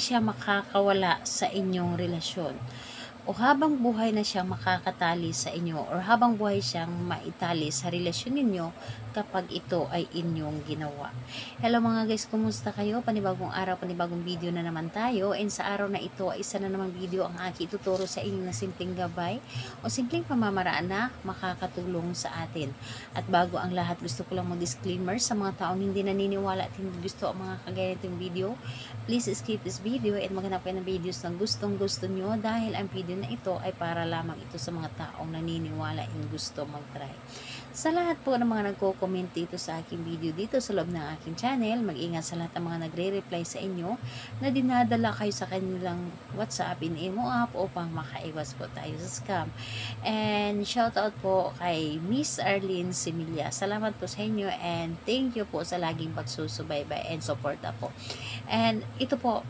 siya makakawala sa inyong relasyon o habang buhay na siyang makakatali sa inyo or habang buhay siyang maitali sa relasyon ninyo kapag ito ay inyong ginawa. Hello mga guys, kumusta kayo? Panibagong araw, panibagong video na naman tayo, and sa araw na ito ay isa na namang video ang aking ituturo sa inyo na simpleng gabay o simpleng pamamaraan na makakatulong sa atin. At bago ang lahat, gusto ko lang mag-disclaimer sa mga taong hindi naniniwala at hindi gusto ang mga kagaya nitong video. Please skip this video and maghanap kayo ng videos na gustong gusto nyo, dahil ang video na ito ay para lamang ito sa mga taong naniniwala and gusto mag-try. Sa lahat po ng mga nagko-comment dito sa aking video dito sa loob ng aking channel, mag-ingat sa lahat ng mga nagre-reply sa inyo na dinadala kayo sa kanilang WhatsApp in imo app upang makaiwas po tayo sa scam. And shout out po kay Miss Arlene Similia. Salamat po sa inyo and thank you po sa laging pagsusubaybay and suporta po. And ito po,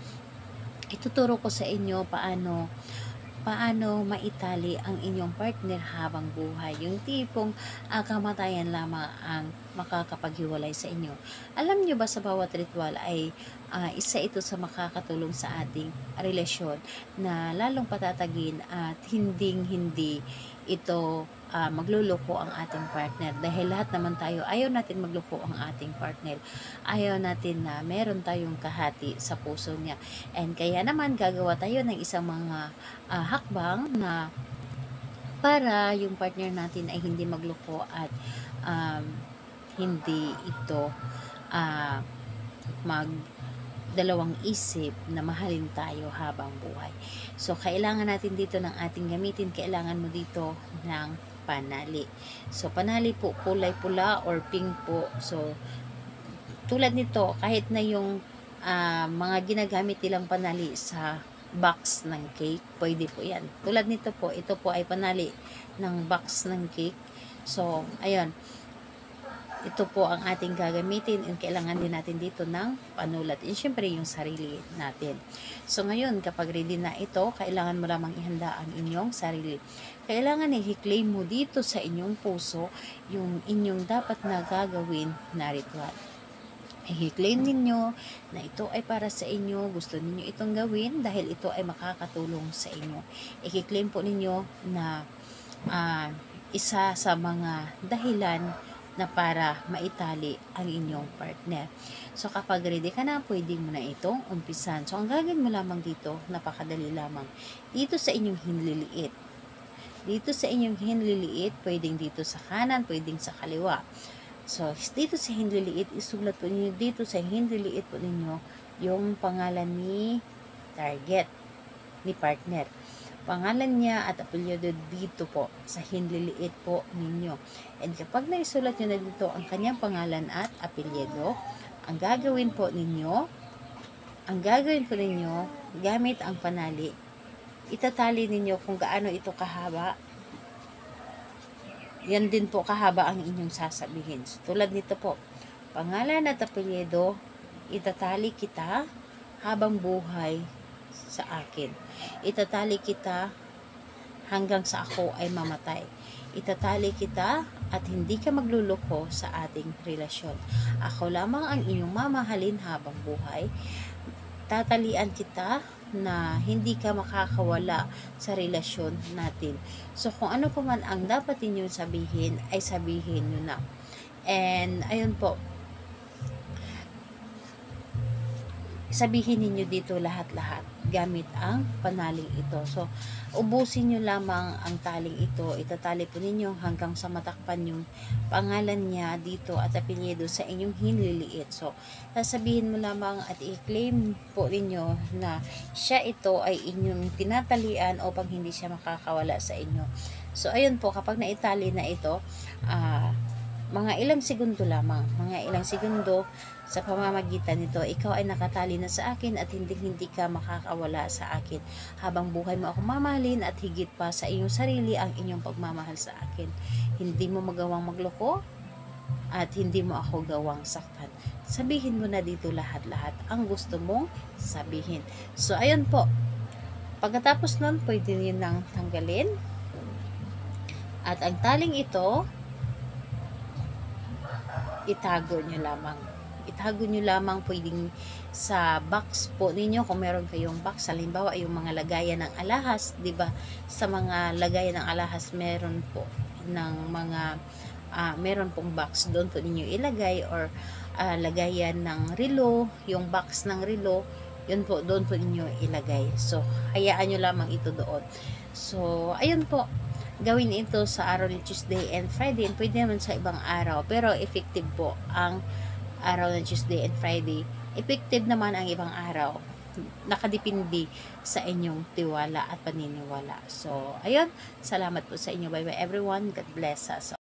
ituturo ko sa inyo paano maitali ang inyong partner habang buhay. Yung tipong kamatayan lamang ang makakapaghiwalay sa inyo. Alam nyo ba sa bawat ritual ay isa ito sa makakatulong sa ating relasyon na lalong patatagin at hindi ito magluloko ang ating partner, dahil lahat naman tayo ayaw natin magloko ang ating partner, ayaw natin na meron tayong kahati sa puso niya, and kaya naman gagawa tayo ng isang mga hakbang na para yung partner natin ay hindi magloko at hindi ito dalawang isip na mahalin tayo habang buhay. So kailangan natin dito ng ating gamitin, kailangan mo dito ng panali. So panali po kulay pula or pink po. So tulad nito, kahit na yung mga ginagamit nilang panali sa box ng cake, pwede po yan. Tulad nito po, ito po ay panali ng box ng cake. So ayun, ito po ang ating gagamitin, and kailangan din natin dito ng panulat, and syempre yung sarili natin. So ngayon, kapag ready na ito, kailangan mo lamang ihanda ang inyong sarili. Kailangan i-claim mo dito sa inyong puso yung inyong dapat na gagawin na ritual. I-claim ninyo na ito ay para sa inyo, gusto ninyo itong gawin dahil ito ay makakatulong sa inyo. I-claim po ninyo na isa sa mga dahilan na para maitali ang inyong partner. So kapag ready ka na, pwede mo na itong umpisan. So ang gagawin mo lamang dito, napakadali lamang. Dito sa inyong hinliliit. Dito sa inyong hinliliit, pwedeng dito sa kanan, pwedeng sa kaliwa. So dito sa hinliliit, isulat po ninyo dito sa hinliliit po ninyo yung pangalan ni target, ni partner. Pangalan niya at apelyido dito po sa hinliliit po ninyo. And kapag naisulat nyo na dito ang kanyang pangalan at apelyido, ang gagawin po ninyo gamit ang panali, itatali ninyo kung gaano ito kahaba. Yan din po kahaba ang inyong sasabihin. So, tulad nito po, pangalan at apelyido, itatali kita habang buhay sa akin. Itatali kita hanggang sa ako ay mamatay. Itatali kita at hindi ka magluloko sa ating relasyon. Ako lamang ang inyong mamahalin habang buhay. Tatalian kita na hindi ka makakawala sa relasyon natin. So kung ano pa man ang dapat ninyong sabihin, ay sabihin nyo na. And ayun po, sabihin ninyo dito lahat-lahat gamit ang panaling ito. So, ubusin nyo lamang ang taling ito. Itatali po ninyo hanggang sa matakpan yung pangalan niya dito at apelyido sa inyong hinliliit. So, sasabihin mo lamang at i-claim po ninyo na siya ito ay inyong tinatalian upang hindi siya makakawala sa inyo. So, ayun po, kapag naitali na ito, mga ilang segundo lamang, sa pamamagitan nito, ikaw ay nakatali na sa akin at hindi ka makakawala sa akin. Habang buhay mo ako mamahalin at higit pa sa iyong sarili ang inyong pagmamahal sa akin. Hindi mo magawang magloko at hindi mo ako gawang saktan. Sabihin mo na dito lahat-lahat ang gusto mong sabihin. So, ayun po. Pagkatapos nun, pwede nyo nang tanggalin. At ang taling ito, itago nyo lamang. itago nyo lamang pwedeng sa box po ninyo kung meron kayong box. Halimbawa, yung mga lagayan ng alahas, 'di ba? Sa mga lagayan ng alahas meron po ng mga meron pong box, doon po ninyo ilagay, or lagayan ng relo, yung box ng relo, yun po, doon po ninyo ilagay. So, hayaan nyo lamang ito doon. So, ayun po, gawin ito sa araw ni Tuesday and Friday, and pwede naman sa ibang araw, pero effective po ang araw ng Tuesday and Friday. Effective naman ang ibang araw, nakadepende sa inyong tiwala at paniniwala. So, ayun, salamat po sa inyo. Bye bye everyone, God bless us all.